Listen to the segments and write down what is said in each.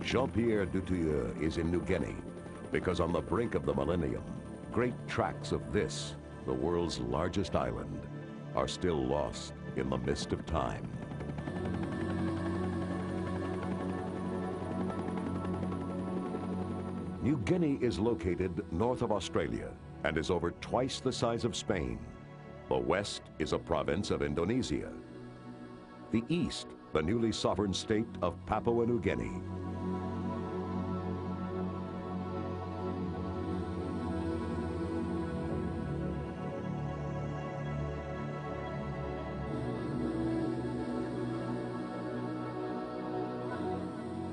Jean-Pierre Dutilleux is in New Guinea because on the brink of the millennium, great tracts of this, the world's largest island, are still lost in the mist of time. New Guinea is located north of Australia and is over twice the size of Spain. The west is a province of Indonesia. The east, the newly sovereign state of Papua New Guinea.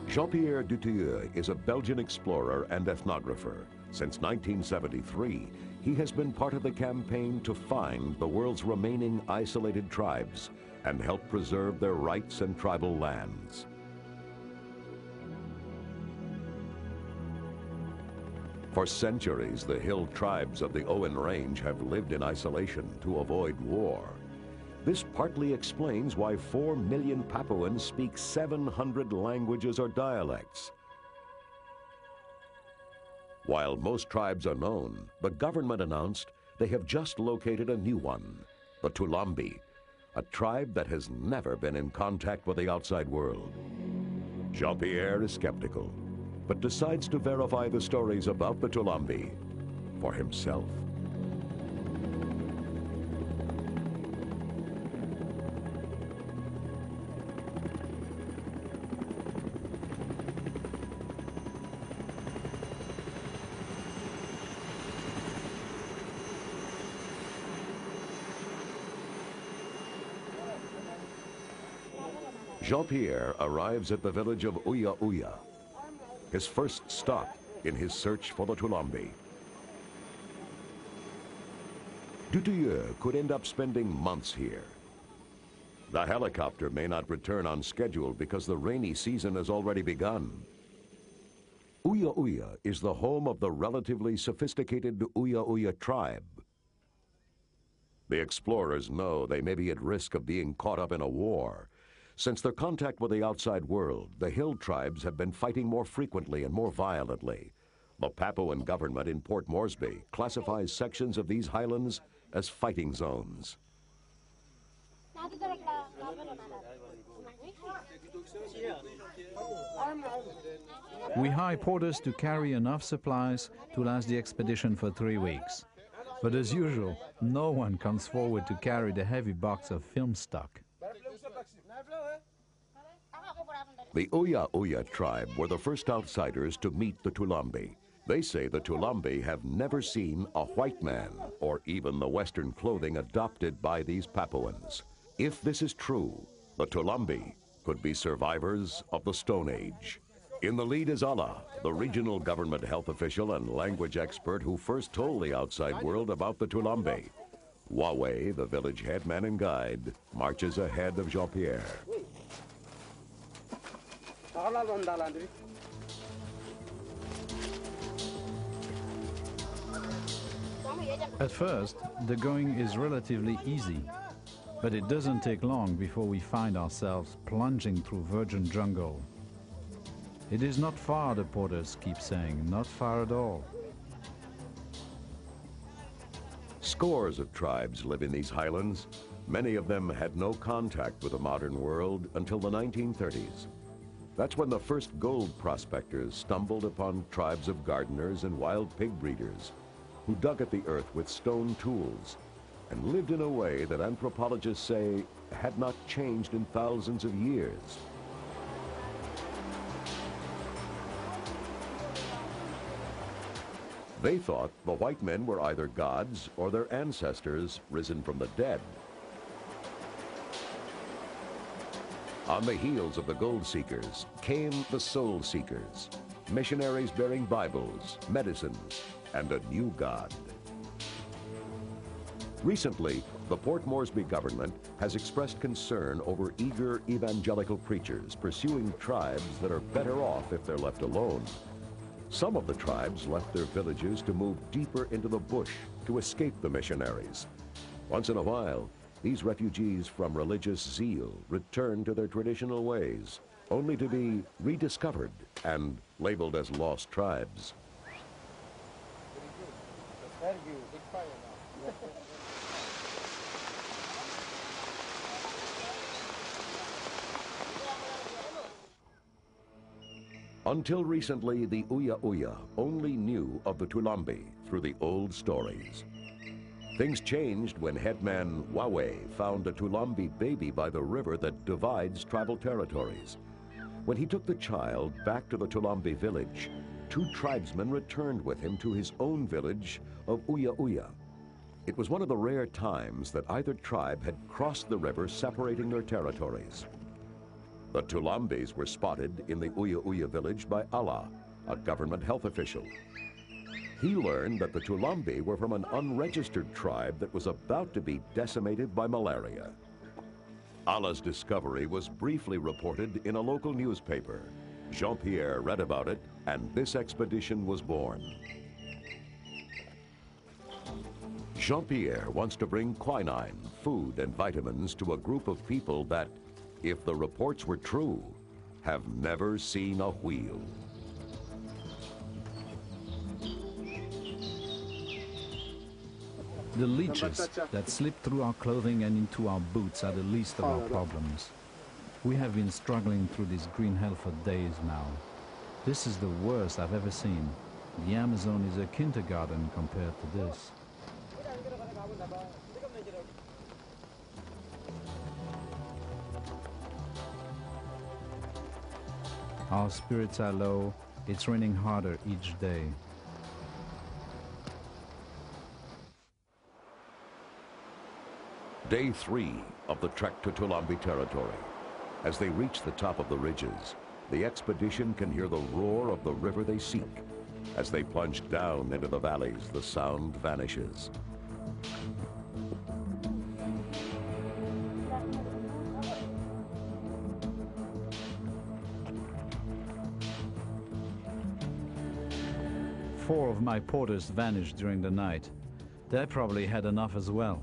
Jean-Pierre Dutilleux is a Belgian explorer and ethnographer. Since 1973, he has been part of the campaign to find the world's remaining isolated tribes and help preserve their rights and tribal lands. For centuries, the hill tribes of the Owen Range have lived in isolation to avoid war. This partly explains why 4 million Papuans speak 700 languages or dialects. While most tribes are known, the government announced they have just located a new one, the Toulambi, a tribe that has never been in contact with the outside world. Jean-Pierre is skeptical, but decides to verify the stories about the Toulambi for himself. Jean-Pierre arrives at the village of Uya Uya, his first stop in his search for the Toulambi. Dutilleux could end up spending months here. The helicopter may not return on schedule because the rainy season has already begun. Uya Uya is the home of the relatively sophisticated Uya Uya tribe. The explorers know they may be at risk of being caught up in a war. Since their contact with the outside world, the hill tribes have been fighting more frequently and more violently. The Papuan government in Port Moresby classifies sections of these highlands as fighting zones. We hire porters to carry enough supplies to last the expedition for 3 weeks. But as usual, no one comes forward to carry the heavy box of film stock. The Uya Uya tribe were the first outsiders to meet the Toulambi. They say the Toulambi have never seen a white man or even the Western clothing adopted by these Papuans. If this is true, the Toulambi could be survivors of the Stone Age. In the lead is Allah, the regional government health official and language expert who first told the outside world about the Toulambi. Wawe, the village headman and guide, marches ahead of Jean-Pierre. At first, the going is relatively easy, but it doesn't take long before we find ourselves plunging through virgin jungle. It is not far, the porters keep saying, not far at all. Scores of tribes live in these highlands. Many of them had no contact with the modern world until the 1930s. That's when the first gold prospectors stumbled upon tribes of gardeners and wild pig breeders who dug at the earth with stone tools and lived in a way that anthropologists say had not changed in thousands of years. They thought the white men were either gods or their ancestors risen from the dead. On the heels of the gold seekers came the soul seekers, missionaries bearing Bibles, medicines, and a new God. Recently, the Port Moresby government has expressed concern over eager evangelical preachers pursuing tribes that are better off if they're left alone. Some of the tribes left their villages to move deeper into the bush to escape the missionaries. Once in a while, these refugees from religious zeal return to their traditional ways, only to be rediscovered and labeled as lost tribes. Until recently, the Uya Uya only knew of the Toulambi through the old stories. Things changed when headman Wawe found a Toulambi baby by the river that divides tribal territories. When he took the child back to the Toulambi village, two tribesmen returned with him to his own village of Uya Uya. It was one of the rare times that either tribe had crossed the river separating their territories. The Toulambis were spotted in the Uya Uya village by Allah, a government health official. He learned that the Toulambi were from an unregistered tribe that was about to be decimated by malaria. Allah's discovery was briefly reported in a local newspaper. Jean-Pierre read about it, and this expedition was born. Jean-Pierre wants to bring quinine, food, and vitamins to a group of people that, if the reports were true, have never seen a wheel. The leeches that slip through our clothing and into our boots are the least of our problems. We have been struggling through this green hell for days now. This is the worst I've ever seen. The Amazon is a kindergarten compared to this. Our spirits are low. It's raining harder each day. Day 3 of the trek to Toulambi territory. As they reach the top of the ridges, the expedition can hear the roar of the river they seek. As they plunge down into the valleys, the sound vanishes. Four of my porters vanished during the night. They probably had enough as well.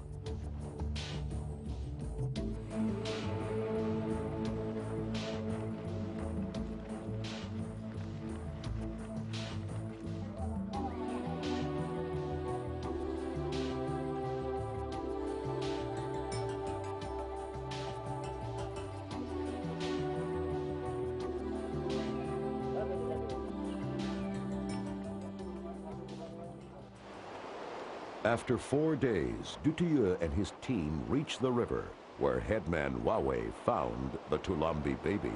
After 4 days, Dutilleux and his team reached the river where headman Wawe found the Toulambi baby.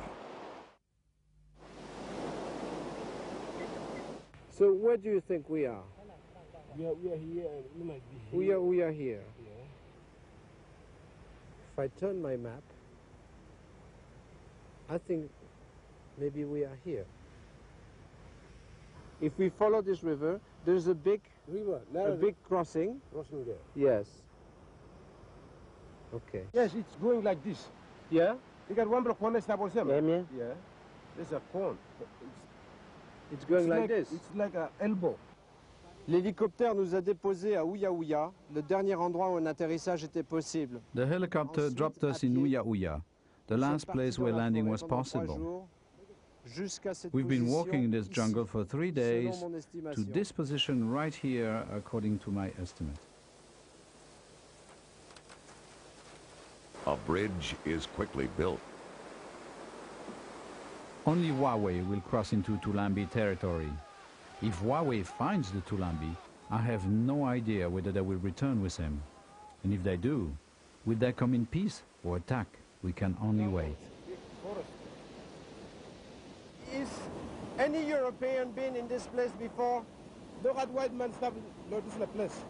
So where do you think we are? We are here, we might be here. We are here. Yeah. If I turn my map, I think maybe we are here. If we follow this river, there's a big crossing. Crossing there. Yes. Okay. Yes, it's going like this. Yeah? You got one block, one step or something. Yeah. Yeah. There's a cone. It's going like this. It's like an elbow. L'hélicoptère nous a déposés à Uya Uya, le dernier endroit où un atterrissage était possible. The helicopter dropped us in Uya Uya, the last place where landing was possible. We've been walking in this jungle for 3 days to this position right here, according to my estimate. A bridge is quickly built. Only Wawe will cross into Toulambi territory. If Wawe finds the Toulambi, I have no idea whether they will return with him. And if they do, will they come in peace or attack? We can only wait. Is any European been in this place before? No rat white man stop. No, this is the place.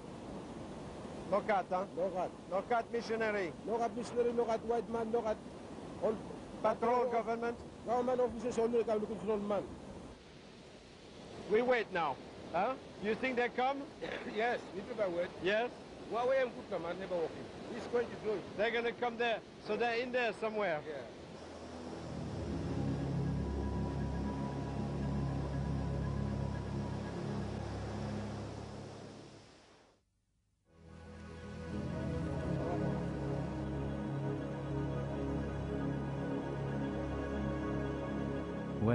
No cat, huh? No rat. No cat missionary. No rat missionary, no rat white man, no rat. All Patrol government. Government officers only come looking for man. We wait now. Huh? You think they come? Yes, we never wait. Yes? Huawei and good command never walking. He's going to do it. They're going to come there. So they're in there somewhere. Yeah.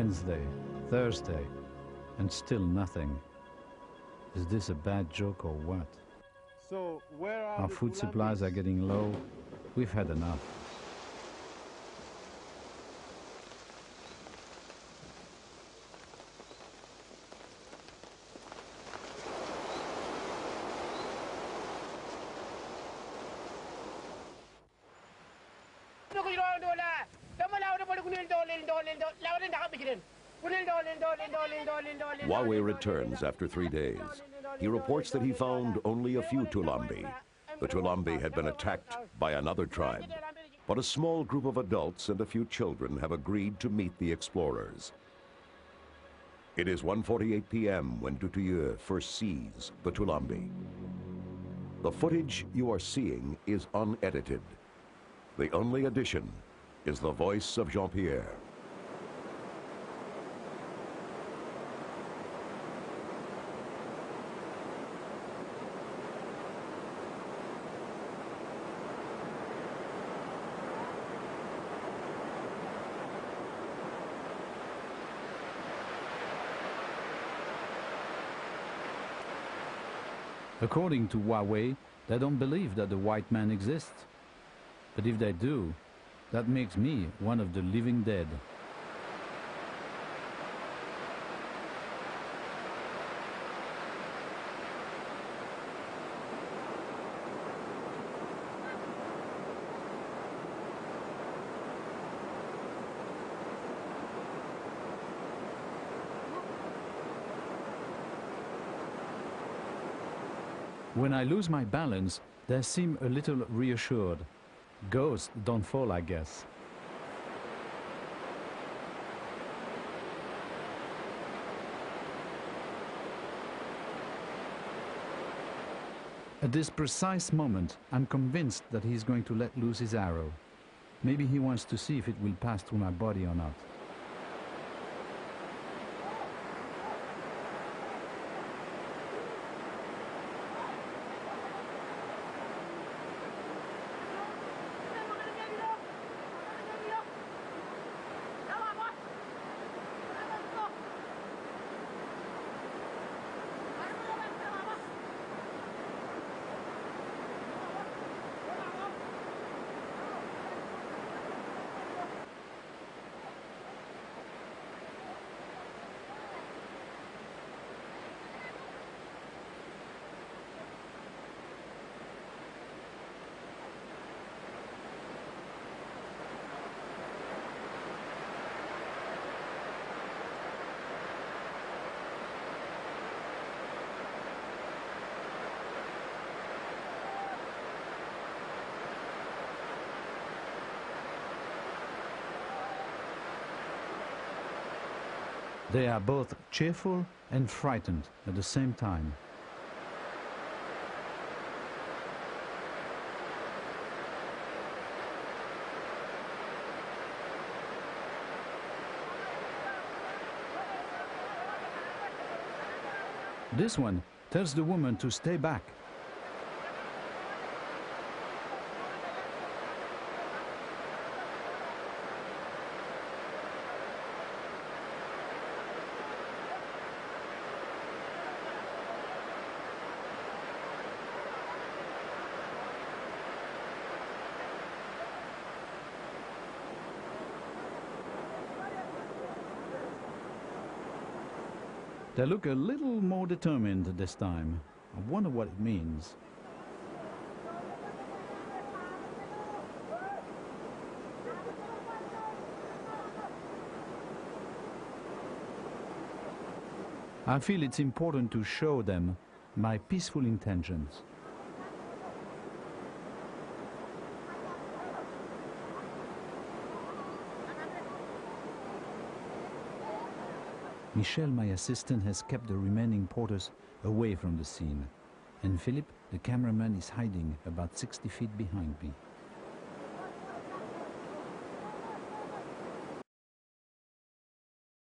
Wednesday, Thursday, and still nothing. Is this a bad joke or what? So where are Our the food Toulambis? supplies are getting low. We've had enough. Wawe returns after 3 days. He reports that he found only a few Toulambi. The Toulambi had been attacked by another tribe, but a small group of adults and a few children have agreed to meet the explorers. It is 1:48 p.m. when Dutilleux first sees the Toulambi. The footage you are seeing is unedited. The only addition is the voice of Jean-Pierre. According to Wawe, they don't believe that the white man exists. But if they do, that makes me one of the living dead. When I lose my balance, they seem a little reassured. Ghosts don't fall, I guess. At this precise moment, I'm convinced that he's going to let loose his arrow. Maybe he wants to see if it will pass through my body or not. They are both cheerful and frightened at the same time. This one tells the woman to stay back. They look a little more determined this time. I wonder what it means. I feel it's important to show them my peaceful intentions. Michel, my assistant, has kept the remaining porters away from the scene, and Philippe, the cameraman, is hiding about 60 feet behind me.